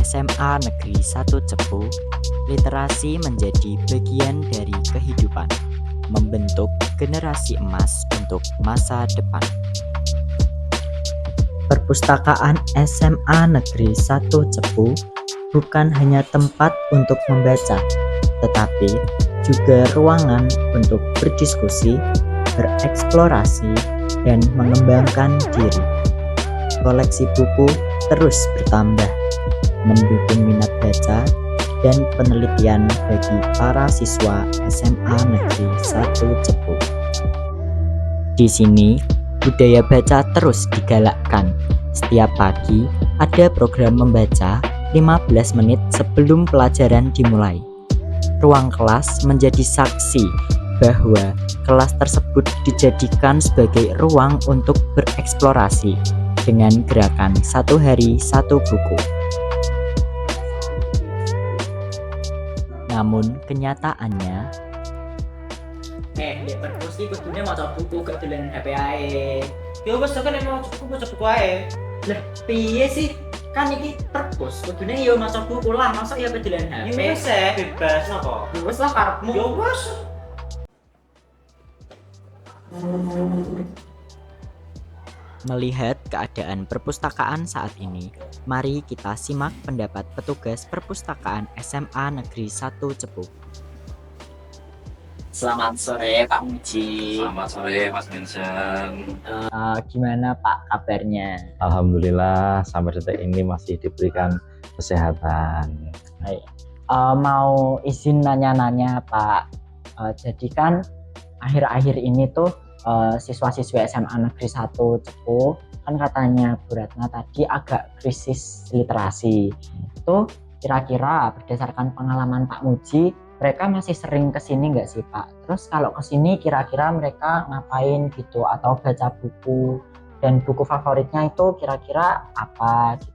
SMA Negeri 1 Cepu, literasi menjadi bagian dari kehidupan, membentuk generasi emas untuk masa depan. Perpustakaan SMA Negeri 1 Cepu bukan hanya tempat untuk membaca, tetapi juga ruangan untuk berdiskusi, bereksplorasi, dan mengembangkan diri. Koleksi buku terus bertambah, mendukung minat baca dan penelitian bagi para siswa SMA Negeri 1 Cepu. Di sini, budaya baca terus digalakkan. Setiap pagi ada program membaca 15 menit sebelum pelajaran dimulai. Ruang kelas menjadi saksi bahwa kelas tersebut dijadikan sebagai ruang untuk bereksplorasi dengan gerakan 1 hari 1 buku. Namun kenyataannya, di perpus iki kudune maca buku gak dolen HP ae. Ya wis kan nek maca buku ae. Lah piye sih? Kan iki perpus kudune ya maca buku lah, masa ya dolen HP. Ya wis bebas napa? Ya wis lah karepmu. Ya wis. melihat keadaan perpustakaan saat ini, mari kita simak pendapat petugas perpustakaan SMA Negeri 1 Cepu. Selamat sore Pak Muji. Selamat sore Mas Vincent. Gimana Pak kabarnya? Alhamdulillah sampai detik ini masih diberikan kesehatan. Baik. Mau izin nanya-nanya Pak. Jadi kan akhir-akhir ini tuh siswa-siswi SMA Negeri 1 Cepu kan katanya Bu Ratna tadi agak krisis literasi. Itu kira-kira berdasarkan pengalaman Pak Muji, mereka masih sering kesini nggak sih Pak? Terus kalau kesini kira-kira mereka ngapain gitu, atau baca buku, dan buku favoritnya itu kira-kira apa gitu?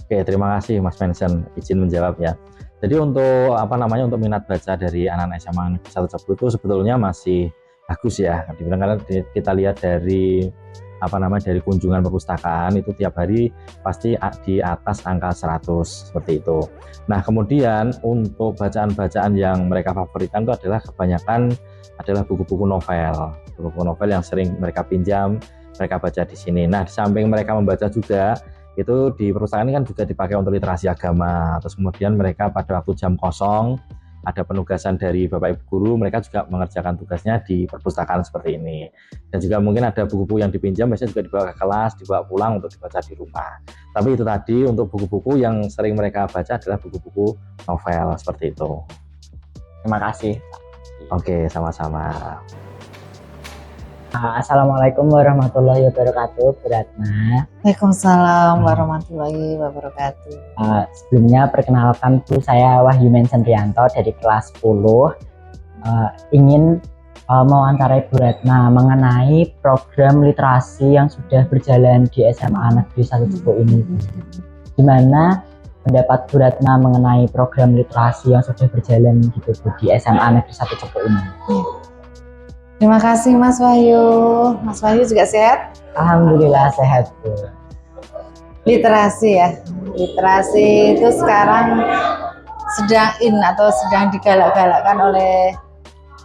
Oke, terima kasih Mas Vincent izin menjawab ya. Jadi untuk untuk minat baca dari anak-anak SMA Negeri 1 Cepu itu sebetulnya masih bagus ya. Karena kita lihat dari dari kunjungan perpustakaan itu tiap hari pasti di atas angka 100 seperti itu. Nah, kemudian untuk bacaan-bacaan yang mereka favoritkan itu adalah kebanyakan adalah buku-buku novel. Buku-buku novel yang sering mereka pinjam, mereka baca di sini. Nah, di samping mereka membaca juga, itu di perpustakaan ini kan juga dipakai untuk literasi agama. Terus kemudian mereka pada waktu jam kosong ada penugasan dari Bapak Ibu guru, mereka juga mengerjakan tugasnya di perpustakaan seperti ini. Dan juga mungkin ada buku-buku yang dipinjam, biasanya juga dibawa ke kelas, dibawa pulang untuk dibaca di rumah. Tapi itu tadi untuk buku-buku yang sering mereka baca adalah buku-buku novel seperti itu. Terima kasih. Oke, sama-sama. Assalamualaikum warahmatullahi wabarakatuh, Bu Ratna. Waalaikumsalam warahmatullahi wabarakatuh. Sebelumnya perkenalkan Bu, saya Wahyu Mensendrianto dari kelas 10. Ingin mewawancarai Bu Ratna mengenai program literasi yang sudah berjalan di SMA Negeri 1 Cepu ini. Gimana pendapat Bu Ratna mengenai program literasi yang sudah berjalan gitu Bu, di SMA Negeri 1 Cepu ini? Terima kasih Mas Wahyu. Mas Wahyu juga sehat? Alhamdulillah sehat Bu. Literasi ya. Literasi itu sekarang sedang digalak-galakkan oleh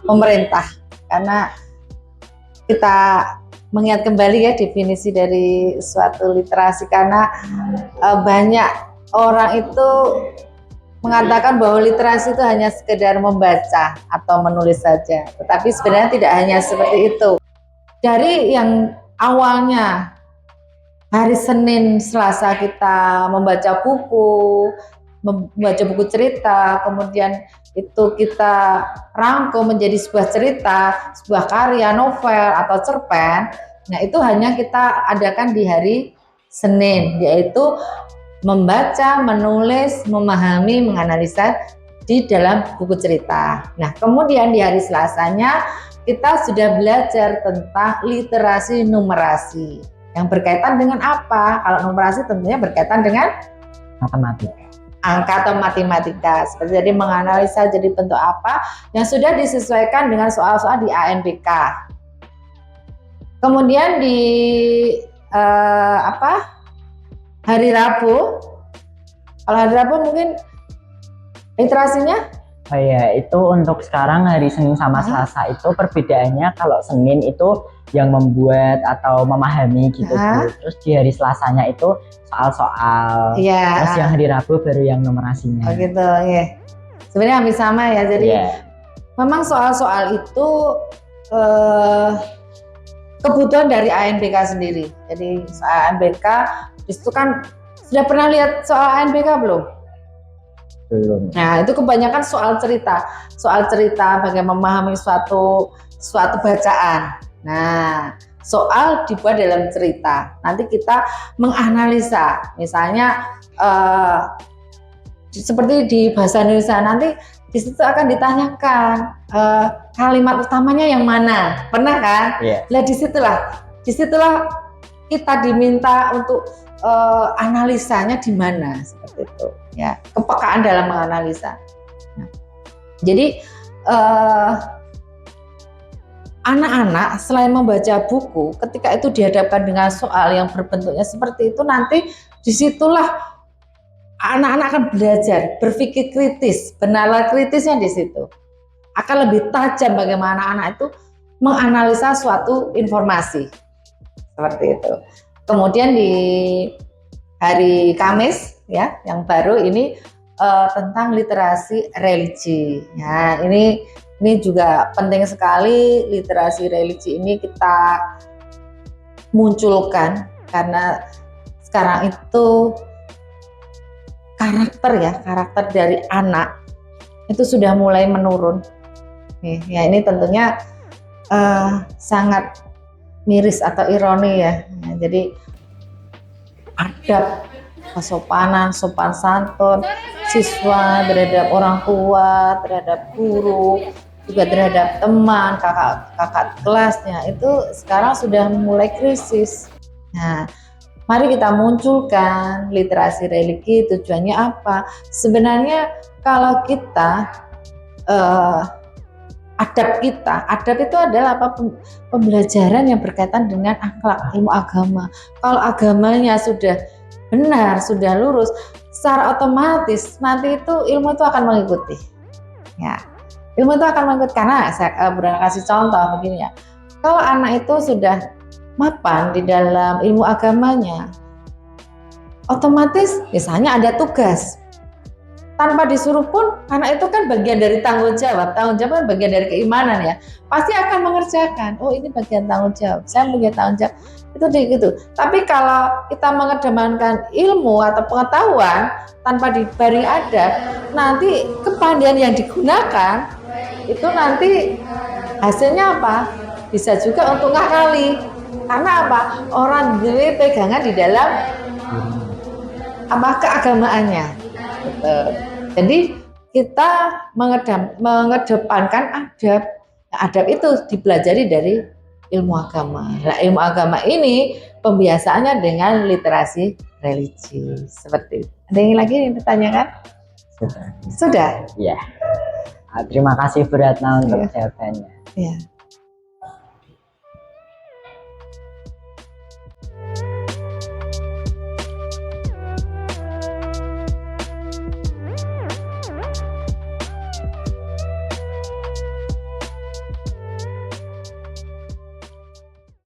pemerintah, karena kita mengingat kembali ya definisi dari suatu literasi, karena banyak orang itu mengatakan bahwa literasi itu hanya sekedar membaca atau menulis saja, tetapi sebenarnya tidak hanya seperti itu. Dari yang awalnya hari Senin, Selasa kita membaca buku cerita, kemudian itu kita rangkum menjadi sebuah cerita, sebuah karya novel atau cerpen. Nah, itu hanya kita adakan di hari Senin, yaitu membaca, menulis, memahami, menganalisa di dalam buku cerita. Nah, kemudian di hari Selasanya kita sudah belajar tentang literasi numerasi. Yang berkaitan dengan apa? Kalau numerasi tentunya berkaitan dengan Matematika. Angka atau matematika. Seperti jadi menganalisa jadi bentuk apa yang sudah disesuaikan dengan soal-soal di ANBK. Kemudian di hari Rabu Kalau hari Rabu mungkin literasinya? Oh iya, itu untuk sekarang hari Senin sama Selasa itu perbedaannya kalau Senin itu yang membuat atau memahami gitu Bu. Terus di hari Selasanya itu soal-soal. Iya. Terus yang hari Rabu baru yang numerasinya. Oh gitu, ya. Sebenarnya hampir sama ya. Jadi memang soal-soal itu kebutuhan dari ANBK sendiri. Jadi soal ANBK itu kan sudah pernah lihat soal ANBK belum? Belum. Nah, itu kebanyakan soal cerita bagaimana memahami suatu bacaan. Nah, soal dibuat dalam cerita. Nanti kita menganalisa, misalnya seperti di bahasa Indonesia, nanti di situ akan ditanyakan kalimat utamanya yang mana, pernah kan? Nah, disitulah kita diminta untuk analisanya di mana, seperti itu. Ya, kepekaan dalam menganalisa. Nah, jadi anak-anak selain membaca buku, ketika itu dihadapkan dengan soal yang berbentuknya seperti itu, nanti disitulah anak-anak akan belajar berpikir kritis, bernalar kritisnya di situ. Akan lebih tajam bagaimana anak itu menganalisa suatu informasi. Seperti itu. Kemudian di hari Kamis ya, yang baru ini tentang literasi religi. Nah, ini juga penting sekali literasi religi ini kita munculkan karena sekarang itu karakter dari anak itu sudah mulai menurun. Ya, ini tentunya sangat miris atau ironi ya. Nah, jadi adab, kesopanan, sopan santun siswa terhadap orang tua, terhadap guru, juga terhadap teman, kakak kelasnya itu sekarang sudah mulai krisis. Nah, mari kita munculkan literasi religi. Tujuannya apa? Sebenarnya kalau kita adab itu adalah apa? Pembelajaran yang berkaitan dengan akhlak, ilmu agama. Kalau agamanya sudah benar, sudah lurus, secara otomatis nanti itu ilmu itu akan mengikuti. Ya, ilmu itu akan mengikuti karena saya kasih contoh begini ya. Kalau anak itu sudah mapan di dalam ilmu agamanya, otomatis misalnya ada tugas. Tanpa disuruh pun, karena itu kan bagian dari tanggung jawab kan bagian dari keimanan ya, pasti akan mengerjakan. Oh, ini bagian tanggung jawab, saya punya tanggung jawab, itu gitu. Tapi kalau kita mengedepankan ilmu atau pengetahuan tanpa diberi adab, nanti kepandaian yang digunakan itu nanti hasilnya apa? Bisa juga untuk ngakali. Karena apa? Orang diri pegangan di dalam apa keagamaannya. Betul. Jadi kita mengedepankan adab. Adab itu dipelajari dari ilmu agama. Nah, ilmu agama ini pembiasaannya dengan literasi religi. Seperti itu. Ada yang lagi yang ditanyakan? Sudah. Sudah? Iya. Terima kasih Bu Ratna untuk jawabannya. Iya.